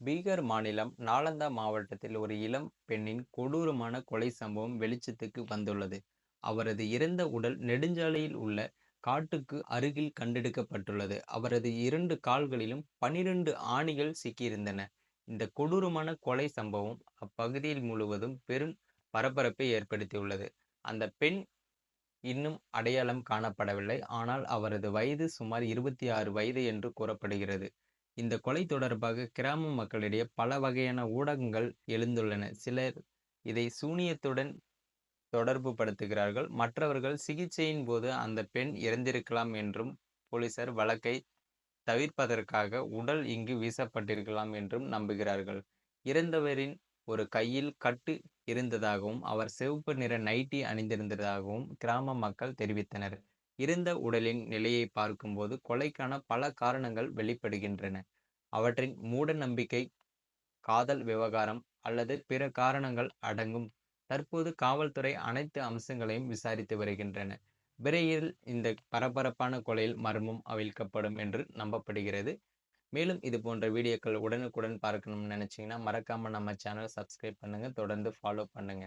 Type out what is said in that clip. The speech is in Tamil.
பீகார் மாநிலம் நாலந்தா மாவட்டத்தில் ஒரு இளம் பெண்ணின் கொடூரமான கொலை சம்பவம் வெளிச்சத்துக்கு வந்துள்ளது. அவரது இறந்த உடல் நெடுஞ்சாலையில் உள்ள காட்டுக்கு அருகில் கண்டெடுக்கப்பட்டுள்ளது. அவரது 2 கால்களிலும் 12 ஆணிகள் சிக்கியிருந்தன. இந்த கொடூரமான கொலை சம்பவம் அப்பகுதியில் முழுவதும் பெரும் பரபரப்பை ஏற்படுத்தியுள்ளது. அந்த பெண் இன்னும் அடையாளம் காணப்படவில்லை. ஆனால் அவரது வயது சுமார் 26 வயது என்று கூறப்படுகிறது. இந்த கொலை தொடர்பாக கிராம மக்களிடையே பல வகையான ஊடகங்கள் எழுந்துள்ளன. சிலர் இதை சூனியத்துடன் தொடர்பு படுத்துகிறார்கள். மற்றவர்கள் சிகிச்சையின் போது அந்த பெண் இறந்திருக்கலாம் என்றும், போலீசார் வழக்கை தவிர்ப்பதற்காக உடல் இங்கு வீசப்பட்டிருக்கலாம் என்றும் நம்புகிறார்கள். இறந்தவரின் ஒரு கையில் கட்டு இருந்ததாகவும், அவர் சிவப்பு நிற நைட்டி அணிந்திருந்ததாகவும் கிராம மக்கள் தெரிவித்தனர். இருந்த உடலின் நிலையை பார்க்கும்போது கொலைக்கான பல காரணங்கள் வெளிப்படுகின்றன. அவற்றின் மூட நம்பிக்கை, காதல் விவகாரம் அல்லது பிற காரணங்கள் அடங்கும். தற்போது காவல்துறை அனைத்து அம்சங்களையும் விசாரித்து வருகின்றன. விரைவில் இந்த பரபரப்பான கொலையில் மர்மம் அவிழ்க்கப்படும் என்று நம்பப்படுகிறது. மேலும் இது போன்ற வீடியோக்கள் உடனுக்குடன் பார்க்கணும்னு நினைச்சீங்கன்னா மறக்காம நம்ம சேனல் சப்ஸ்கிரைப் பண்ணுங்க. தொடர்ந்து ஃபாலோ பண்ணுங்க.